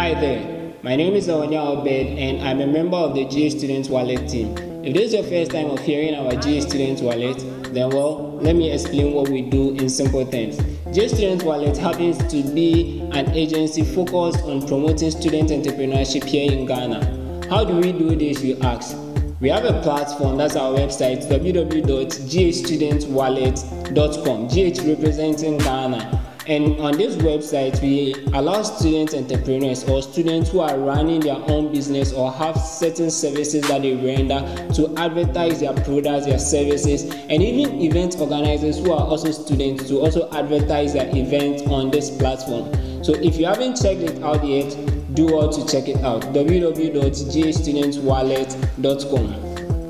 Hi there, my name is Awanya Obed and I'm a member of the GA Students Wallet team. If this is your first time of hearing our GA Students Wallet, then let me explain what we do in simple terms. GA Students Wallet happens to be an agency focused on promoting student entrepreneurship here in Ghana. How do we do this, you ask? We have a platform, that's our website, www.gastudentswallet.com, GH representing Ghana. And on this website, we allow student entrepreneurs or students who are running their own business or have certain services that they render to advertise their products, their services, and even event organizers who are also students to also advertise their events on this platform. So if you haven't checked it out yet, do well to check it out, www.gastudentswallet.com.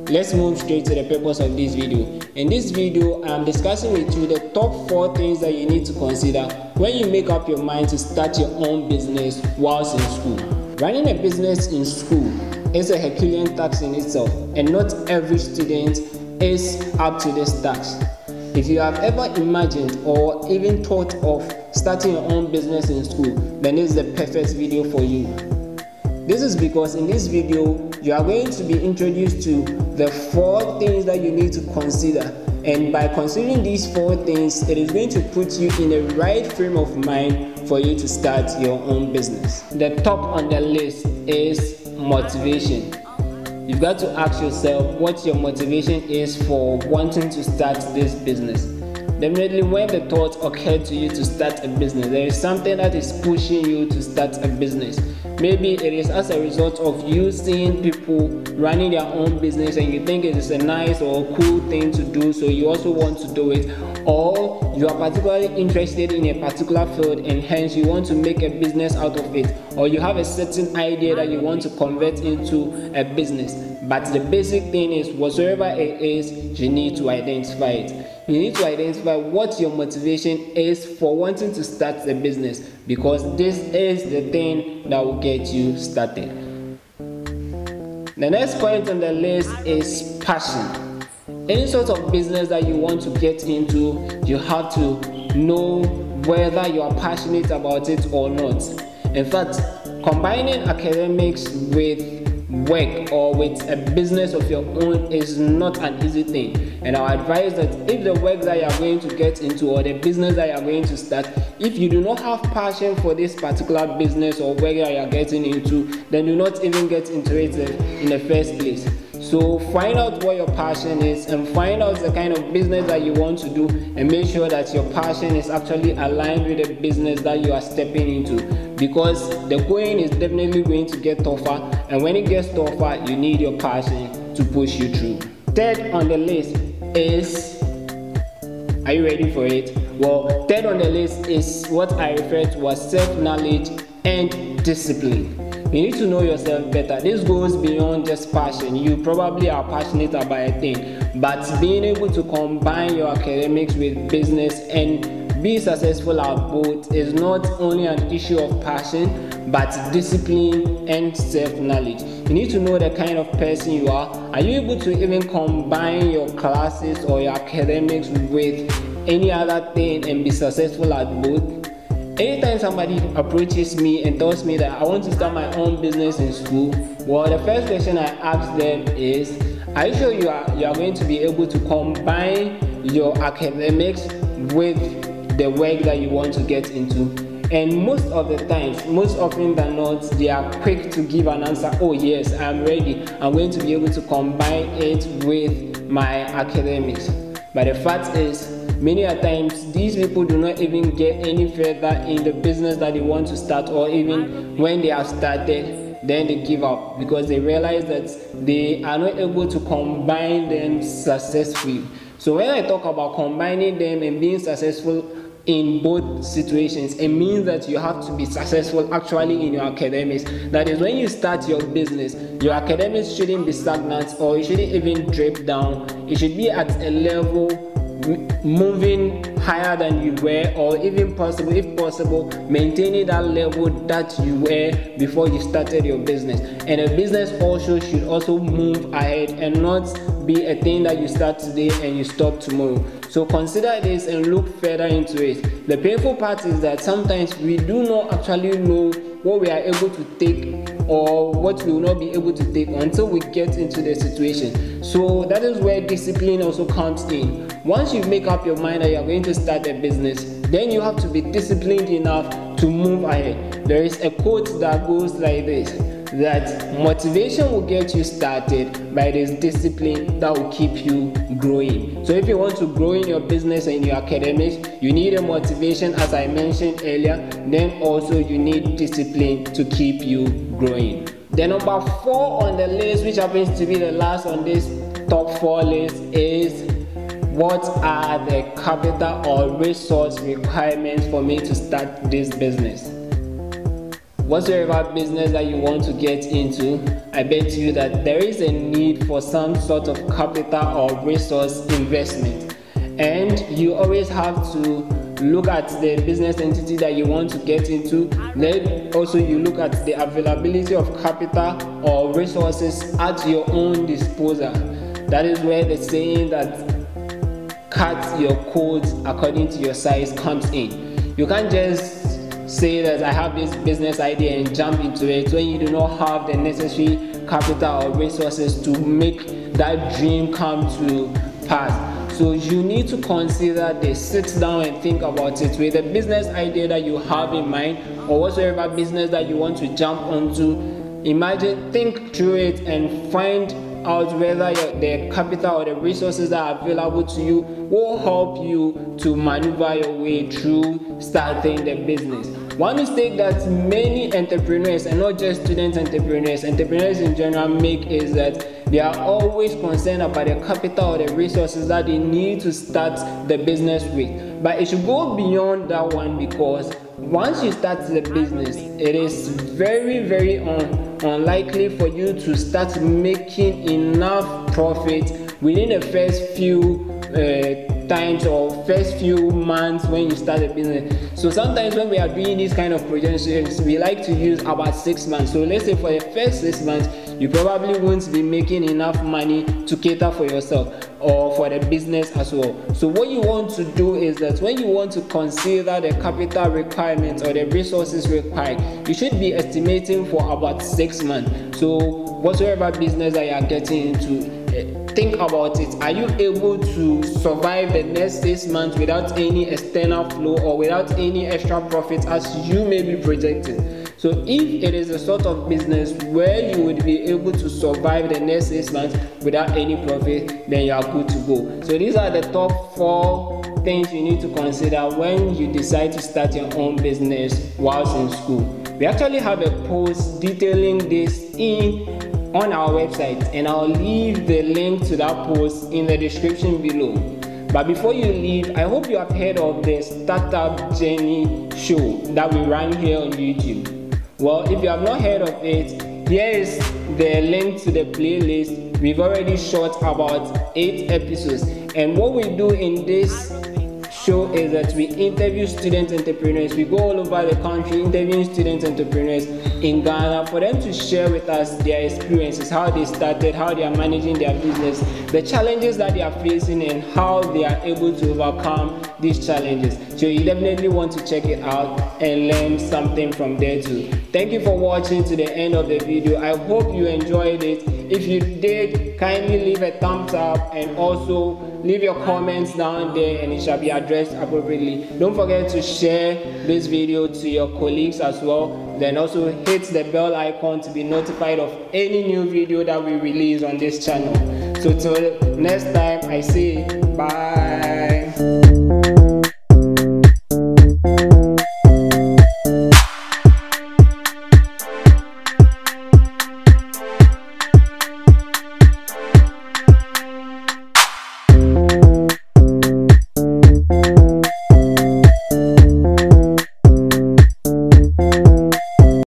Let's move straight to the purpose of this video. In this video, I am discussing with you the top 4 things that you need to consider when you make up your mind to start your own business whilst in school. Running a business in school is a Herculean task in itself, and not every student is up to this task. If you have ever imagined or even thought of starting your own business in school, then this is the perfect video for you. This is because in this video, you are going to be introduced to the 4 things that you need to consider. And by considering these 4 things, it is going to put you in the right frame of mind for you to start your own business. The top on the list is motivation. You've got to ask yourself what your motivation is for wanting to start this business. Definitely when the thought occurred to you to start a business, there is something that is pushing you to start a business. Maybe it is as a result of you seeing people running their own business and you think it is a nice or cool thing to do, so you also want to do it. Or you are particularly interested in a particular field and hence you want to make a business out of it. Or you have a certain idea that you want to convert into a business. But the basic thing is, whatsoever it is, you need to identify it. You need to identify what your motivation is for wanting to start the business, because this is the thing that will get you started. The next point on the list is passion. Any sort of business that you want to get into, you have to know whether you are passionate about it or not. In fact, combining academics with work or with a business of your own is not an easy thing, and I would advise that if the work that you are going to get into or the business that you are going to start, if you do not have passion for this particular business or work that you are getting into, then do not even get into it in the first place. So find out what your passion is and find out the kind of business that you want to do, and make sure that your passion is actually aligned with the business that you are stepping into, because the going is definitely going to get tougher, and when it gets tougher, you need your passion to push you through. Third on the list is, are you ready for it? Well, third on the list is what I refer to as self-knowledge and discipline. You need to know yourself better. This goes beyond just passion. You probably are passionate about a thing, but being able to combine your academics with business and be successful at both is not only an issue of passion, but discipline and self-knowledge. You need to know the kind of person you are. Are you able to even combine your classes or your academics with any other thing and be successful at both? Anytime somebody approaches me and tells me that I want to start my own business in school, well, the first question I ask them is, are you sure you are going to be able to combine your academics with the work that you want to get into? And most of the times, most often than not, they are quick to give an answer. Oh yes, I'm ready. I'm going to be able to combine it with my academics. But the fact is, many a times these people do not even get any further in the business that they want to start, or even when they have started, then they give up because they realize that they are not able to combine them successfully. So when I talk about combining them and being successful in both situations, it means that you have to be successful actually in your academics. That is, when you start your business, your academics shouldn't be stagnant, or it shouldn't even drip down. It should be at a level moving higher than you were, or even possible, if possible, maintaining that level that you were before you started your business. And a business also should also move ahead and not be a thing that you start today and you stop tomorrow. So consider this and look further into it. The painful part is that sometimes we do not actually know what we are able to take or what we will not be able to take until we get into the situation. So that is where discipline also comes in. Once you make up your mind that you are going to start a business, then you have to be disciplined enough to move ahead. There is a quote that goes like this, that motivation will get you started, but it is discipline that will keep you growing. So if you want to grow in your business and your academics, you need a motivation, as I mentioned earlier. Then also you need discipline to keep you growing. Then number 4 on the list, which happens to be the last on this top 4 list, is what are the capital or resource requirements for me to start this business? Whatsoever business that you want to get into, I bet you that there is a need for some sort of capital or resource investment. And you always have to look at the business entity that you want to get into. Then also you look at the availability of capital or resources at your own disposal. That is where the saying that cut your coat according to your size comes in. You can't just say that I have this business idea and jump into it when you do not have the necessary capital or resources to make that dream come to pass. So you need to consider this, sit down and think about it with the business idea that you have in mind, or whatsoever business that you want to jump onto. Imagine, think through it and find out whether the capital or the resources that are available to you will help you to maneuver your way through starting the business. One mistake that many entrepreneurs, and not just student entrepreneurs in general make, is that they are always concerned about the capital or the resources that they need to start the business with. But it should go beyond that one, because once you start the business, it is very, very unlikely for you to start making enough profit within the first few times or first few months when you start a business. So sometimes when we are doing these kind of projections, we like to use about 6 months. So let's say for the first 6 months, you probably won't be making enough money to cater for yourself or for the business as well. So what you want to do is that when you want to consider the capital requirements or the resources required, you should be estimating for about 6 months. So whatsoever business that you are getting into, think about it. Are you able to survive the next 6 months without any external flow or without any extra profit as you may be projecting? So if it is a sort of business where you would be able to survive the next 6 months without any profit, then you are good to go. So these are the top 4 things you need to consider when you decide to start your own business whilst in school. We actually have a post detailing this on our website, and I'll leave the link to that post in the description below. But before you leave, I hope you have heard of the Startup Journey show that we run here on YouTube. Well, if you have not heard of it, here is the link to the playlist. We've already shot about 8 episodes, and what we do in this show is that we interview student entrepreneurs. We go all over the country interviewing student entrepreneurs in Ghana for them to share with us their experiences, how they started, how they are managing their business, the challenges that they are facing, and how they are able to overcome these challenges. So you definitely want to check it out and learn something from there too. Thank you for watching to the end of the video. I hope you enjoyed it. If you did, kindly leave a thumbs up and also leave your comments down there, and it shall be addressed appropriately. Don't forget to share this video to your colleagues as well. Then also hit the bell icon to be notified of any new video that we release on this channel. So till next time, I say bye.